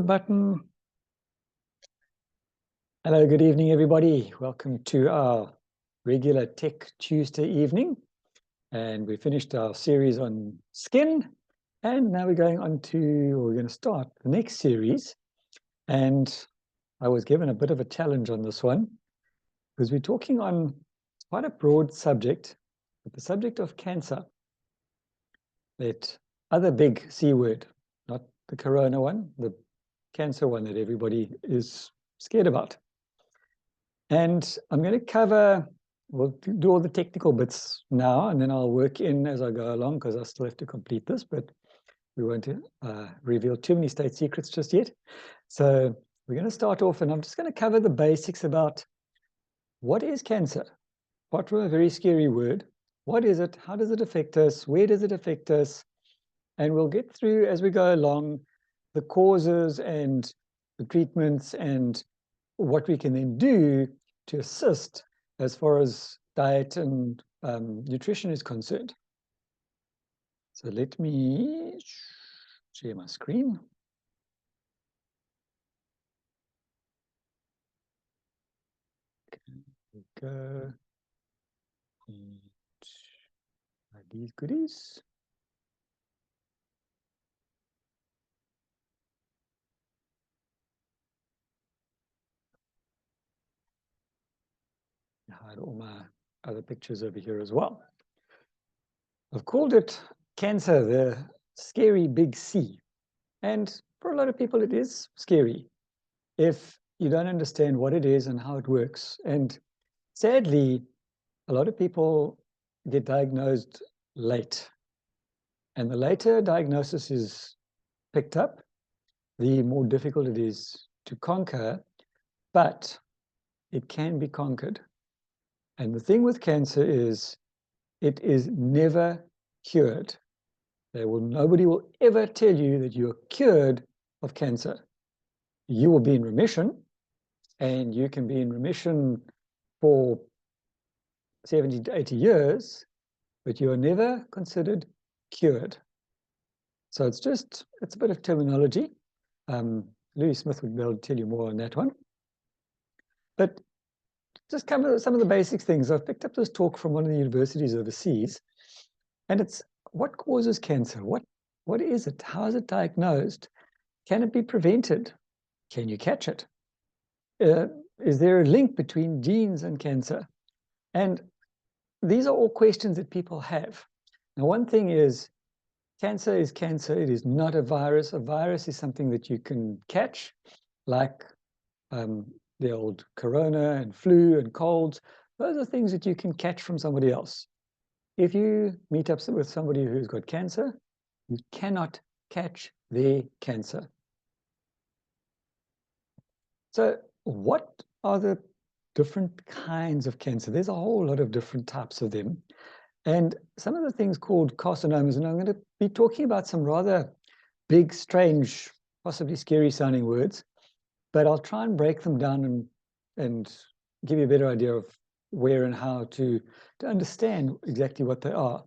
Button. Hello, good evening, everybody. Welcome to our regular Tech Tuesday evening. And we finished our series on skin. And now we're going to start the next series. And I was given a bit of a challenge on this one because we're talking on quite a broad subject, but the subject of cancer. That other big C word, not the corona one, the cancer one that everybody is scared about. And I'm going to cover, we'll do all the technical bits now, and then I'll work in as I go along because I still have to complete this, but we won't reveal too many state secrets just yet. So we're going to start off, and I'm just going to cover the basics about what is cancer? Apart from a very scary word, what is it? How does it affect us? Where does it affect us? And we'll get through, as we go along, the causes and the treatments and what we can then do to assist as far as diet and nutrition is concerned. So let me share my screen. Okay, here we go. And these goodies. Hide all my other pictures over here as well. I've called it cancer, the scary big C. And for a lot of people, it is scary if you don't understand what it is and how it works. And sadly, a lot of people get diagnosed late. And the later diagnosis is picked up, the more difficult it is to conquer, but it can be conquered. And the thing with cancer is it is never cured. Nobody will ever tell you that you're cured of cancer. You will be in remission, and you can be in remission for 70 to 80 years, but you are never considered cured. So it's a bit of terminology. Louis Smith would be able to tell you more on that one. But just cover some of the basic things. I've picked up this talk from one of the universities overseas, and it's what causes cancer? What is it? How is it diagnosed? Can it be prevented? Can you catch it? Is there a link between genes and cancer? And these are all questions that people have. Now, one thing is, cancer is cancer. It is not a virus. A virus is something that you can catch, like the old corona and flu and colds. Those are things that you can catch from somebody else. If you meet up with somebody who's got cancer, you cannot catch their cancer. So what are the different kinds of cancer? There's a whole lot of different types of them. And some of the things called carcinomas, and I'm going to be talking about some rather big, strange, possibly scary sounding words, but I'll try and break them down and give you a better idea of where and how to understand exactly what they are.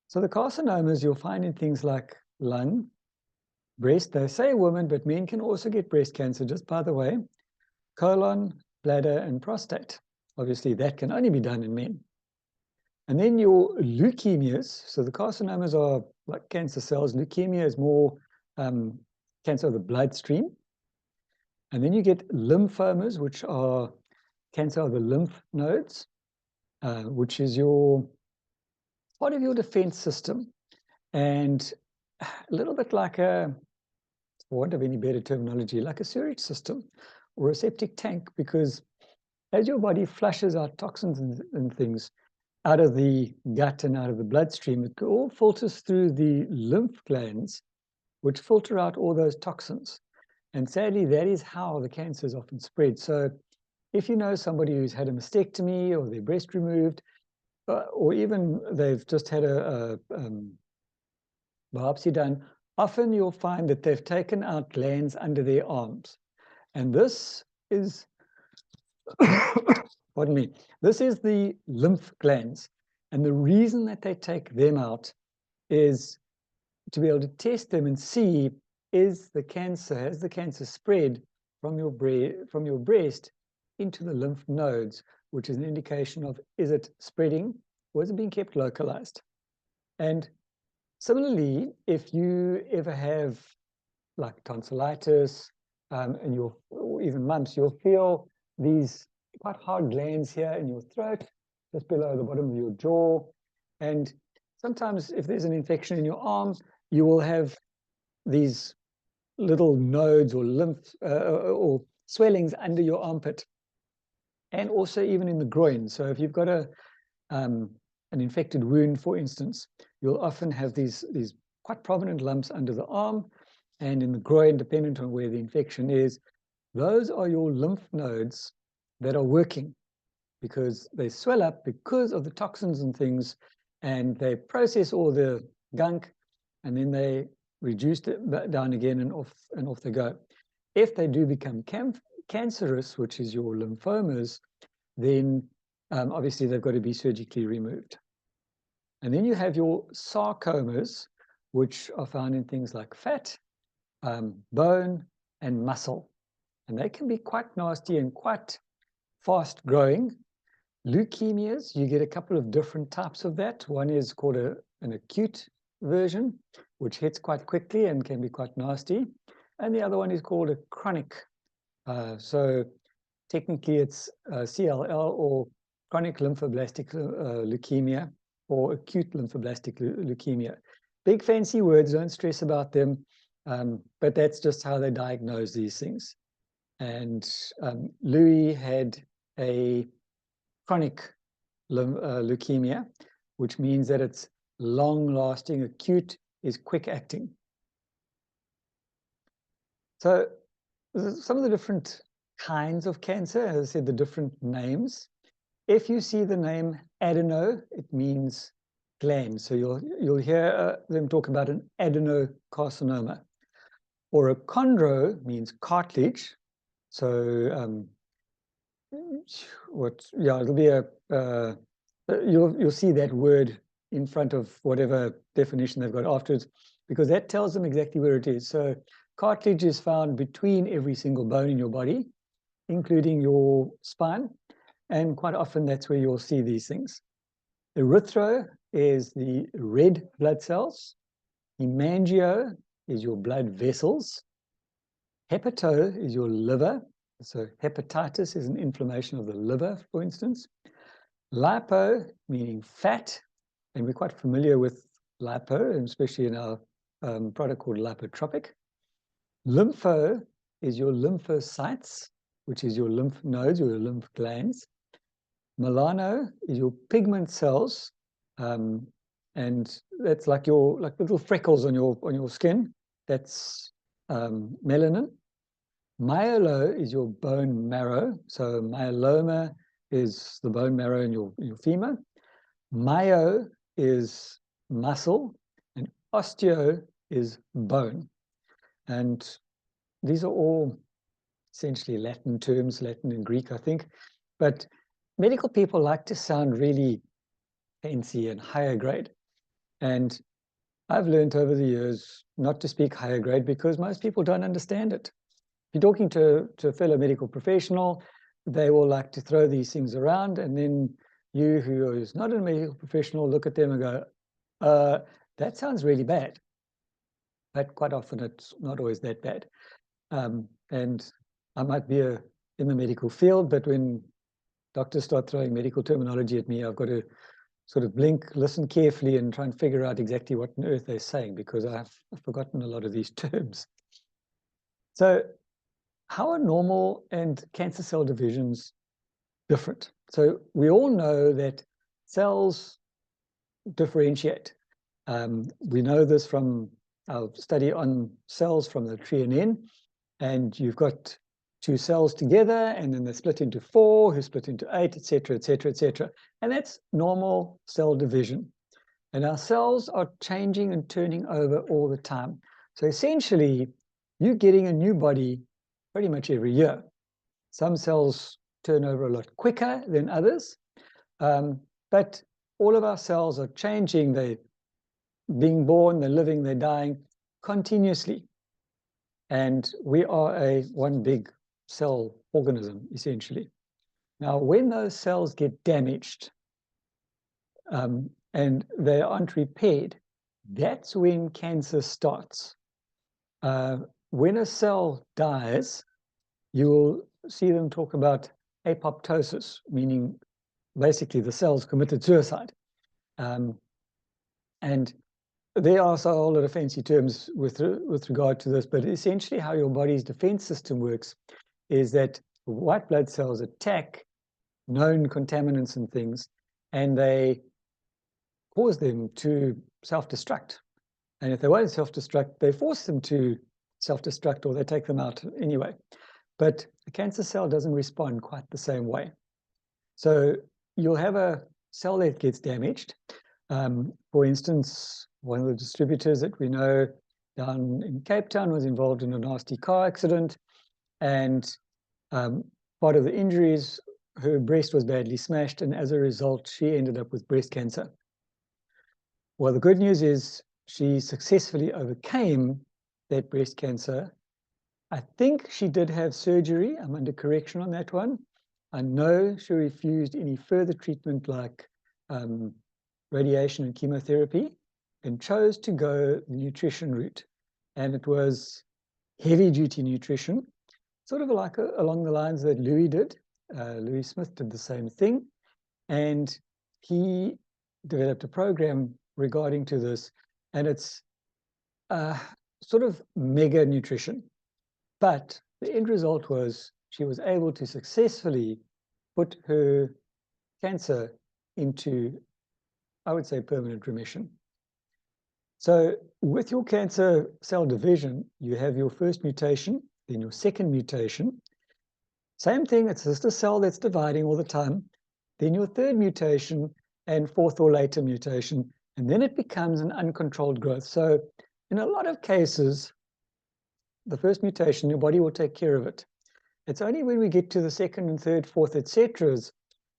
So the carcinomas you'll find in things like lung, breast. They say women, but men can also get breast cancer, just by the way, colon, bladder, and prostate. Obviously, that can only be done in men. And then your leukemias, so the carcinomas are like cancer cells. Leukemia is more cancer of the bloodstream. And then you get lymphomas, which are cancer of the lymph nodes, which is part of your defense system. And a little bit like for want of any better terminology, like a sewage system or a septic tank, because as your body flushes out toxins and things out of the gut and out of the bloodstream, it all filters through the lymph glands, which filter out all those toxins. And sadly, that is how the cancer is often spread. So if you know somebody who's had a mastectomy or their breast removed, or even they've just had a biopsy done, often you'll find that they've taken out glands under their arms. And this is, pardon me, this is the lymph glands. And the reason that they take them out is to be able to test them and see has the cancer spread from your breast into the lymph nodes, which is an indication of, is it spreading or is it being kept localized? And similarly, if you ever have like tonsillitis, and or even mumps, you'll feel these quite hard glands here in your throat, just below the bottom of your jaw. And sometimes if there's an infection in your arm, you will have these little nodes or lymph or swellings under your armpit, and also even in the groin. So if you've got an infected wound, for instance, you'll often have these quite prominent lumps under the arm and in the groin, dependent on where the infection is. Those are your lymph nodes that are working, because they swell up because of the toxins and things, and they process all the gunk, and then they reduce it down again, and off they go. If they do become cancerous, which is your lymphomas, then obviously they've got to be surgically removed. And then you have your sarcomas, which are found in things like fat, bone, and muscle. And they can be quite nasty and quite fast growing. Leukemias, you get a couple of different types of that. One is called an acute version, which hits quite quickly and can be quite nasty. And the other one is called a chronic. So technically it's CLL, or chronic lymphoblastic leukemia, or acute lymphoblastic leukemia. Big fancy words, don't stress about them, but that's just how they diagnose these things. And Louis had a chronic leukemia, which means that it's long-lasting. Acute is quick-acting. So some of the different kinds of cancer, as I said, the different names. If you see the name adeno, it means gland. So you'll hear them talk about an adenocarcinoma. Or a chondro means cartilage. So it'll be you'll see that word in front of whatever definition they've got afterwards, because that tells them exactly where it is. So cartilage is found between every single bone in your body, including your spine, and quite often that's where you'll see these things. Erythro is the red blood cells. Hemangio is your blood vessels. Hepato is your liver. So hepatitis is an inflammation of the liver, for instance. Lipo, meaning fat, and we're quite familiar with lipo, and especially in our product called Lipotropic. Lympho is your lymphocytes, which is your lymph nodes or your lymph glands. Melano is your pigment cells, and that's like little freckles on your skin. That's melanin. Myelo is your bone marrow. So myeloma is the bone marrow in your femur. Myo is muscle, and osteo is bone. And these are all essentially Latin terms, Latin and Greek, I think. But medical people like to sound really fancy and higher grade. And I've learned over the years not to speak higher grade, because most people don't understand it. If you're talking to a fellow medical professional, they will like to throw these things around, and then you, who is not a medical professional, look at them and go, that sounds really bad. But quite often it's not always that bad. And I might be in the medical field, but when doctors start throwing medical terminology at me, I've got to sort of blink, listen carefully, and try and figure out exactly what on earth they're saying, because I've forgotten a lot of these terms. So how are normal and cancer cell divisions different? So we all know that cells differentiate. We know this from our study on cells from the tree and and you've got two cells together, and then they're split into 4, who split into 8, etc., etc., etc. And that's normal cell division. And our cells are changing and turning over all the time. So essentially, you're getting a new body pretty much every year. Some cells turn over a lot quicker than others, but all of our cells are changing. They're being born, they're living, they're dying continuously. And we are one big cell organism, essentially. Now, when those cells get damaged and they aren't repaired, that's when cancer starts. When a cell dies, you will see them talk about apoptosis, meaning basically the cell's committed suicide. And there are also a whole lot of fancy terms with regard to this, but essentially how your body's defense system works is that white blood cells attack known contaminants and things, and they cause them to self-destruct. And if they won't self-destruct, they force them to self-destruct, or they take them out anyway. But the cancer cell doesn't respond quite the same way. So you'll have a cell that gets damaged. For instance, one of the distributors that we know down in Cape Town was involved in a nasty car accident, and part of the injuries, her breast was badly smashed, and as a result, she ended up with breast cancer. Well, the good news is she successfully overcame that breast cancer. I think she did have surgery. I'm under correction on that one. I know she refused any further treatment like radiation and chemotherapy, and chose to go the nutrition route. And it was heavy-duty nutrition, sort of like along the lines that Louis did. Louis Smith did the same thing, and he developed a program regarding to this, and it's sort of mega nutrition. But the end result was she was able to successfully put her cancer into, I would say, permanent remission. So with your cancer cell division, you have your first mutation, then your second mutation. Same thing, it's just a cell that's dividing all the time. Then your third mutation and fourth or later mutation, and then it becomes an uncontrolled growth. So in a lot of cases, the first mutation, your body will take care of it. It's only when we get to the second and third, fourth, etc.,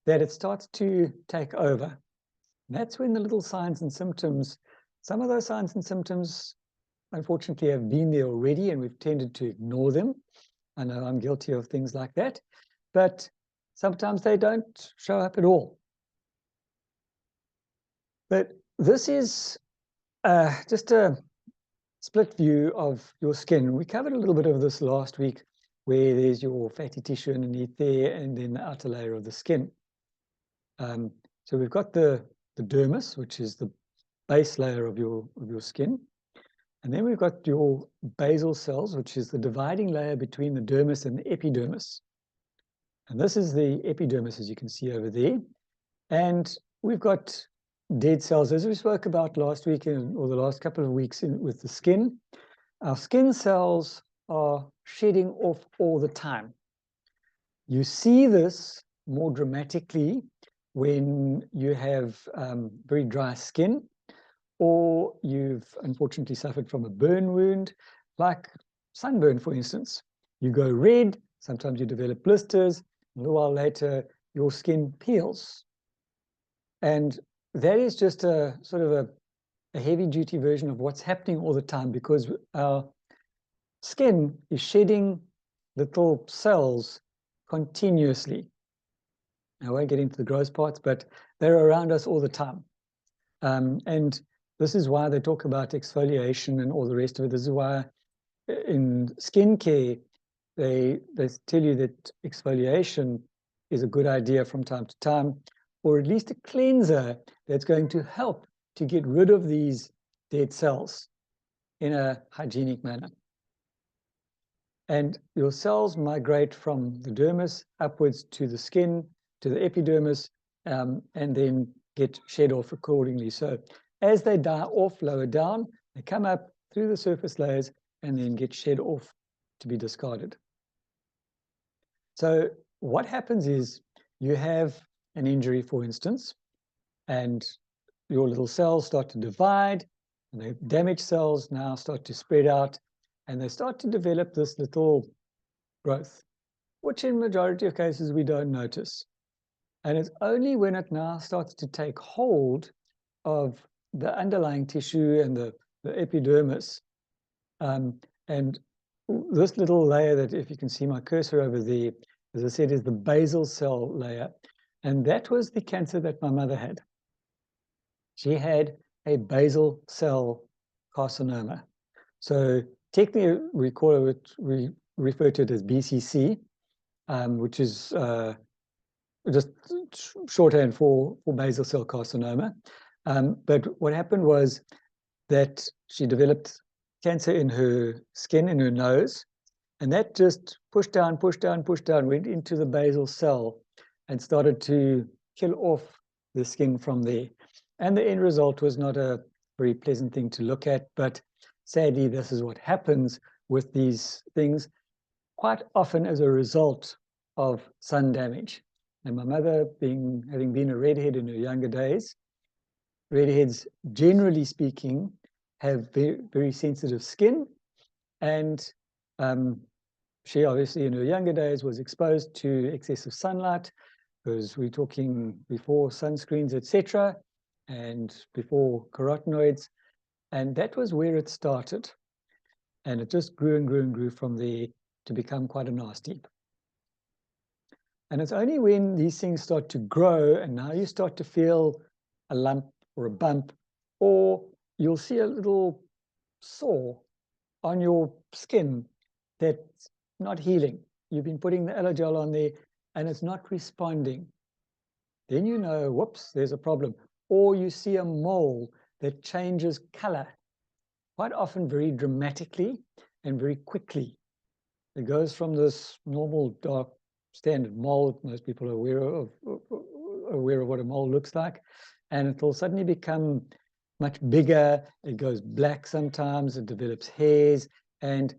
that it starts to take over. And that's when the little signs and symptoms, some of those signs and symptoms, unfortunately, have been there already, and we've tended to ignore them. I know I'm guilty of things like that, but sometimes they don't show up at all. But this is just a split view of your skin. We covered a little bit of this last week, where there's your fatty tissue underneath there, and then the outer layer of the skin. So we've got the dermis, which is the base layer of your skin. And then we've got your basal cells, which is the dividing layer between the dermis and the epidermis. And this is the epidermis, as you can see over there. And we've got dead cells, as we spoke about last week or the last couple of weeks with the skin. Our skin cells are shedding off all the time. You see this more dramatically when you have very dry skin, or you've unfortunately suffered from a burn wound, like sunburn, for instance. You go red, sometimes you develop blisters, a little while later, your skin peels. And that is just a sort of a heavy-duty version of what's happening all the time, because our skin is shedding little cells continuously. I won't get into the gross parts, but they're around us all the time. And this is why they talk about exfoliation and all the rest of it. This is why in skincare, they tell you that exfoliation is a good idea from time to time, or at least a cleanser that's going to help to get rid of these dead cells in a hygienic manner. And your cells migrate from the dermis upwards to the skin, to the epidermis, and then get shed off accordingly. So as they die off lower down, they come up through the surface layers and then get shed off to be discarded. So what happens is you have an injury, for instance, and your little cells start to divide, and the damaged cells now start to spread out, and they start to develop this little growth, which in majority of cases we don't notice. And it's only when it now starts to take hold of the underlying tissue and the epidermis, and this little layer that, if you can see my cursor over there, as I said, is the basal cell layer. And that was the cancer that my mother had. She had a basal cell carcinoma. So technically, we refer to it as BCC, which is just shorthand for basal cell carcinoma. But what happened was that she developed cancer in her skin, in her nose, and that just pushed down, went into the basal cell and started to kill off the skin from there. And the end result was not a very pleasant thing to look at, but sadly, this is what happens with these things quite often as a result of sun damage. And my mother, having been a redhead in her younger days, redheads, generally speaking, have very, very sensitive skin, and she obviously in her younger days was exposed to excessive sunlight, because we're talking before sunscreens, etc., and before carotenoids, and that was where it started. And it just grew and grew and grew from there to become quite a nasty. And it's only when these things start to grow and now you start to feel a lump or a bump, or you'll see a little sore on your skin that's not healing. You've been putting the Allogel on there and it's not responding. Then you know, whoops, there's a problem. Or you see a mole that changes color, quite often very dramatically and very quickly. It goes from this normal dark standard mole, most people are aware of what a mole looks like, and it will suddenly become much bigger. It goes black sometimes, it develops hairs, and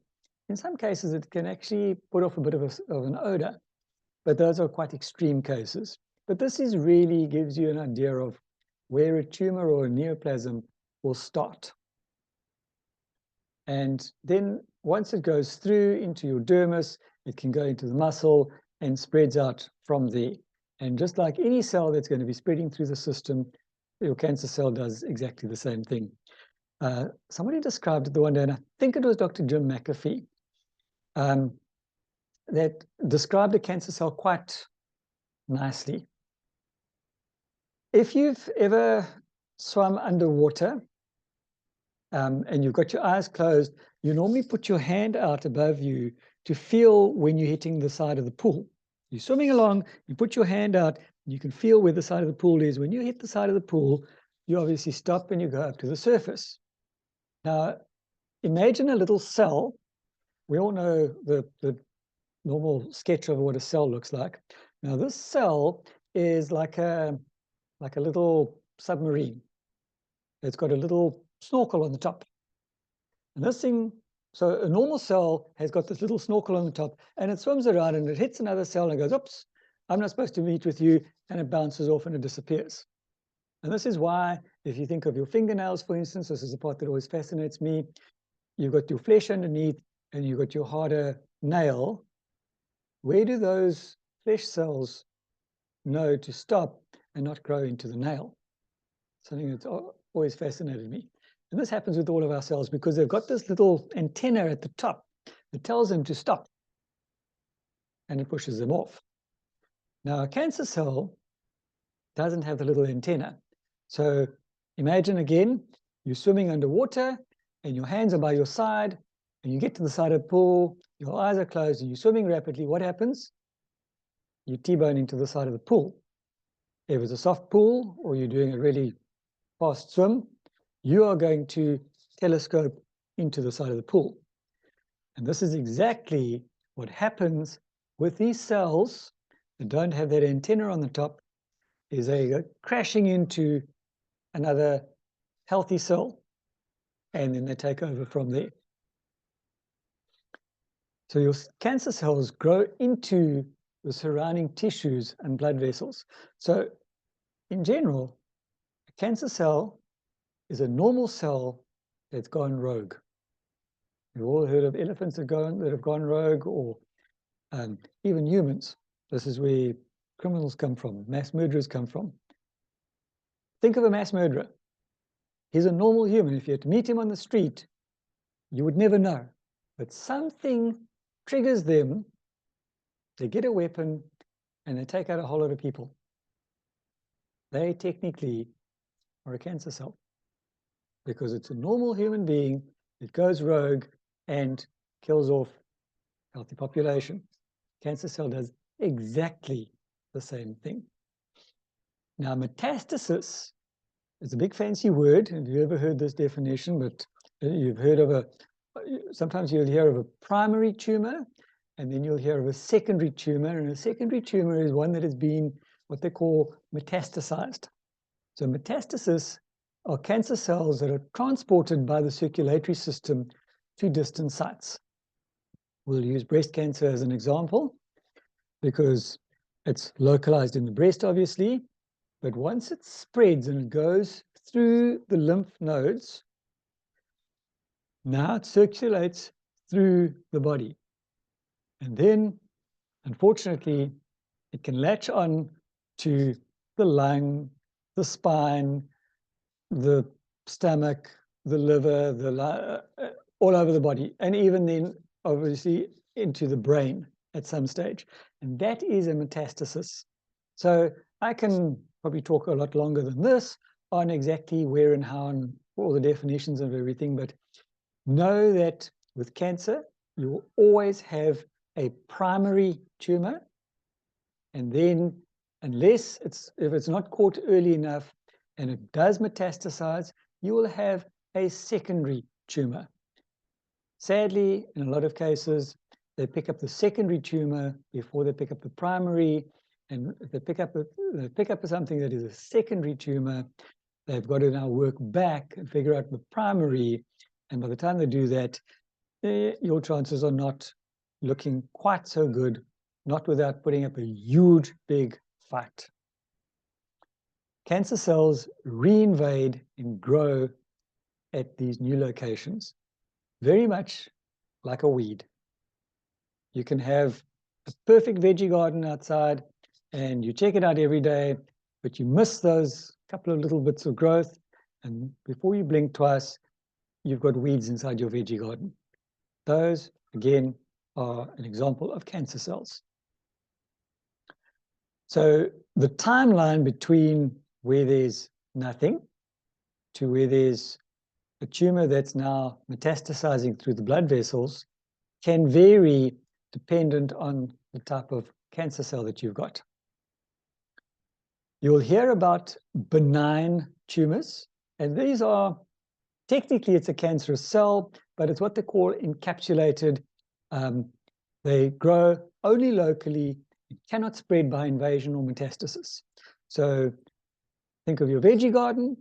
in some cases it can actually put off a bit of an odor, but those are quite extreme cases. But this is really gives you an idea of where a tumor or a neoplasm will start. And then once it goes through into your dermis, it can go into the muscle and spreads out from there. And just like any cell that's going to be spreading through the system, your cancer cell does exactly the same thing. Somebody described it the one day, and I think it was Dr. Jim McAfee, that described a cancer cell quite nicely. If you've ever swum underwater, and you've got your eyes closed, you normally put your hand out above you to feel when you're hitting the side of the pool. You're swimming along, you put your hand out, and you can feel where the side of the pool is. When you hit the side of the pool, you obviously stop and you go up to the surface. Now, imagine a little cell. We all know the normal sketch of what a cell looks like. Now, this cell is like a little submarine. It's got a little snorkel on the top. And this thing, so a normal cell has got this little snorkel on the top, and it swims around and it hits another cell and goes, oops, I'm not supposed to meet with you, and it bounces off and it disappears. And this is why, if you think of your fingernails, for instance, this is the part that always fascinates me. You've got your flesh underneath and you've got your harder nail. Where do those flesh cells know to stop and not grow into the nail? Something that's always fascinated me. And this happens with all of our cells because they've got this little antenna at the top that tells them to stop, and it pushes them off. Now, a cancer cell doesn't have the little antenna. So imagine again, you're swimming underwater and your hands are by your side and you get to the side of the pool, your eyes are closed and you're swimming rapidly. What happens? You T-bone into the side of the pool. If it's a soft pool or you're doing a really fast swim, you are going to telescope into the side of the pool. And this is exactly what happens with these cells that don't have that antenna on the top, is they go crashing into another healthy cell, and then they take over from there. So your cancer cells grow into the surrounding tissues and blood vessels. So in general, a cancer cell is a normal cell that's gone rogue. You've all heard of elephants that have gone rogue, or even humans. This is where criminals come from, mass murderers come from. Think of a mass murderer. He's a normal human. If you had to meet him on the street, you would never know. but something triggers them, they get a weapon, and they take out a whole lot of people. They technically are a cancer cell, because it's a normal human being that goes rogue and kills off healthy population. Cancer cell does exactly the same thing. Now, metastasis is a big fancy word. Have you ever heard this definition? But you've heard of sometimes you'll hear of a primary tumor, and then you'll hear of a secondary tumor. And a secondary tumor is one that has been what they call metastasized. So metastasis are cancer cells that are transported by the circulatory system to distant sites. We'll use breast cancer as an example because it's localized in the breast, obviously, but once it spreads and it goes through the lymph nodes, now it circulates through the body. And then, unfortunately, it can latch on to the lung, the spine, the stomach, the liver, all over the body, and even then, obviously, into the brain at some stage. And that is a metastasis. So I can probably talk a lot longer than this on exactly where and how and all the definitions of everything, but know that with cancer, you will always have a primary tumor, and then if it's not caught early enough and it does metastasize, you will have a secondary tumor. Sadly, in a lot of cases, they pick up the secondary tumor before they pick up the primary, and if they pick up something that is a secondary tumor, they've got to now work back and figure out the primary, and by the time they do that, your chances are not looking quite so good, not without putting up a huge, big fight. Cancer cells reinvade and grow at these new locations, very much like a weed. You can have a perfect veggie garden outside and you check it out every day, but you miss those couple of little bits of growth, and before you blink twice, you've got weeds inside your veggie garden. Those, again, are an example of cancer cells. So the timeline between where there's nothing to where there's a tumor that's now metastasizing through the blood vessels can vary dependent on the type of cancer cell that you've got. You'll hear about benign tumors, and these are, technically it's a cancerous cell, but it's what they call encapsulated. They grow only locally, it cannot spread by invasion or metastasis. So think of your veggie garden,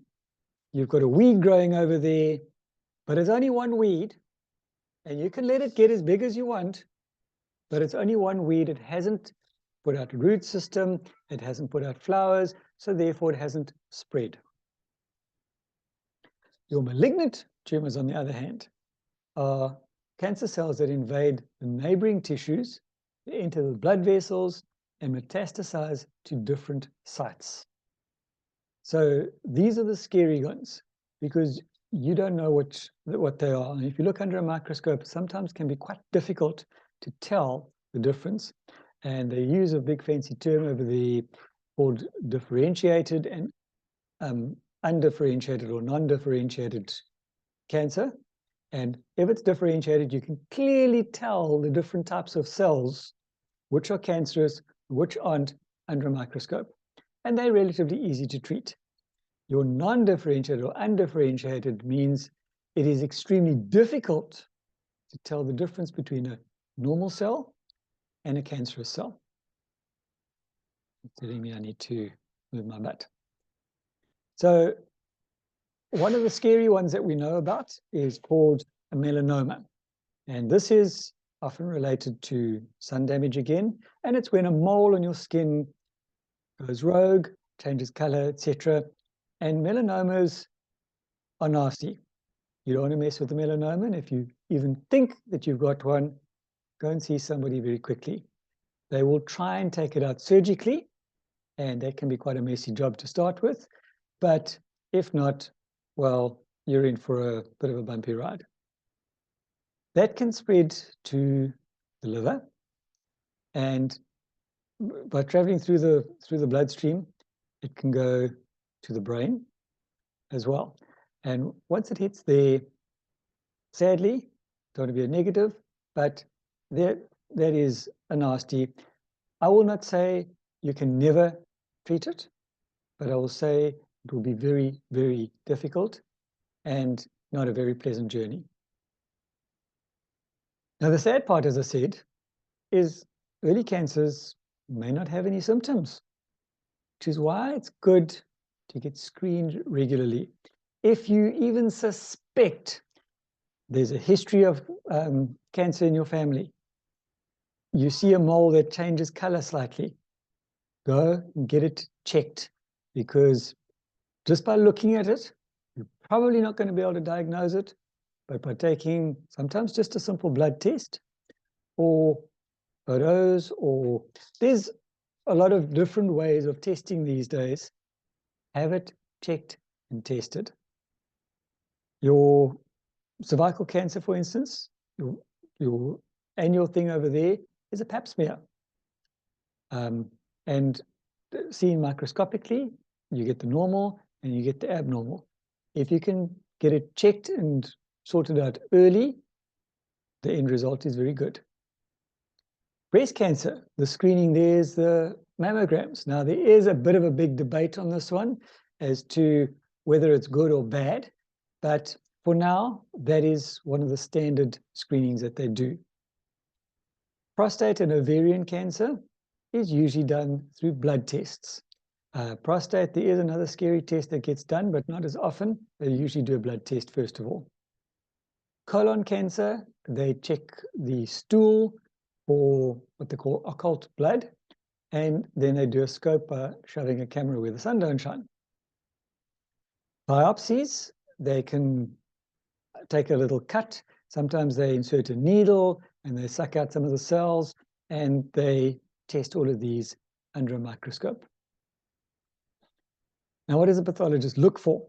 you've got a weed growing over there, but it's only one weed, and you can let it get as big as you want, but it's only one weed. It hasn't put out a root system, it hasn't put out flowers, so therefore it hasn't spread. Your malignant tumors, on the other hand, are cancer cells that invade the neighboring tissues, they enter the blood vessels, and metastasize to different sites. So these are the scary ones, because you don't know what they are. And if you look under a microscope, sometimes can be quite difficult to tell the difference. And they use a big fancy term over there called differentiated and undifferentiated or non-differentiated cancer. And if it's differentiated, you can clearly tell the different types of cells, which are cancerous, which aren't, under a microscope. And they're relatively easy to treat. Your non-differentiated or undifferentiated means it is extremely difficult to tell the difference between a normal cell and a cancerous cell. It's telling me I need to move my butt. So one of the scary ones that we know about is called a melanoma. And this is often related to sun damage again. And it's when a mole on your skin goes rogue, changes color, etc. And melanomas are nasty. You don't want to mess with the melanoma. And if you even think that you've got one, go and see somebody very quickly. They will try and take it out surgically, and that can be quite a messy job to start with. But if not, well, you're in for a bit of a bumpy ride. that can spread to the liver, and by traveling through the bloodstream, it can go to the brain as well. And once it hits there, sadly, don't want to be a negative, but that is a nasty. I will not say you can never treat it, but I will say it will be very, very difficult and not a very pleasant journey. Now, the sad part, as I said, is early cancers may not have any symptoms, which is why it's good to get screened regularly. If you even suspect there's a history of cancer in your family, you see a mole that changes color slightly, go and get it checked, because just by looking at it, you're probably not going to be able to diagnose it, but by taking sometimes just a simple blood test or photos, or there's a lot of different ways of testing these days. Have it checked and tested. Your cervical cancer, for instance, your annual thing over there is a pap smear. And seen microscopically, you get the normal and you get the abnormal. If you can get it checked and sorted out early, the end result is very good. Breast cancer, the screening there is the mammograms. Now, there is a bit of a big debate on this one as to whether it's good or bad, but for now, that is one of the standard screenings that they do. Prostate and ovarian cancer is usually done through blood tests. Prostate, there is another scary test that gets done, but not as often. They usually do a blood test first of all. Colon cancer, they check the stool for what they call occult blood, and then they do a scope by shoving a camera where the sun don't shine. Biopsies, they can take a little cut. Sometimes they insert a needle and they suck out some of the cells, and they test all of these under a microscope. Now, what does a pathologist look for?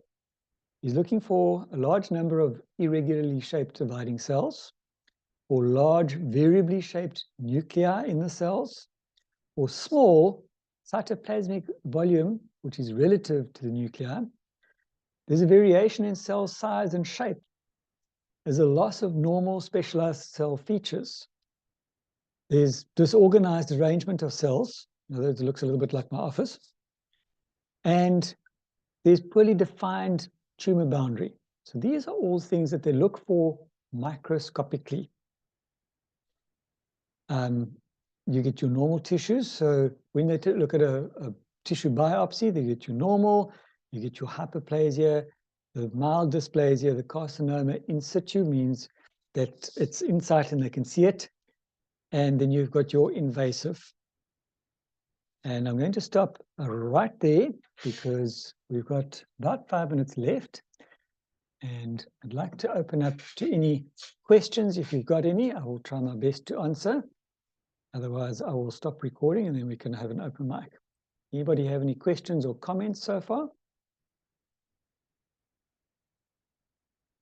He's looking for a large number of irregularly shaped dividing cells, or large variably shaped nuclei in the cells, or small cytoplasmic volume, which is relative to the nuclei. There's a variation in cell size and shape. There's a loss of normal specialized cell features. There's disorganized arrangement of cells. In other words, it looks a little bit like my office. And there's poorly defined tumor boundary. So these are all things that they look for microscopically. You get your normal tissues. So when they look at a tissue biopsy, they get your normal, you get your hyperplasia, the mild dysplasia, the carcinoma. In situ means that it's in sight and they can see it. And then you've got your invasive. And I'm going to stop right there because we've got about 5 minutes left. And I'd like to open up to any questions. If you've got any, I will try my best to answer. Otherwise, I will stop recording and then we can have an open mic. Anybody have any questions or comments so far?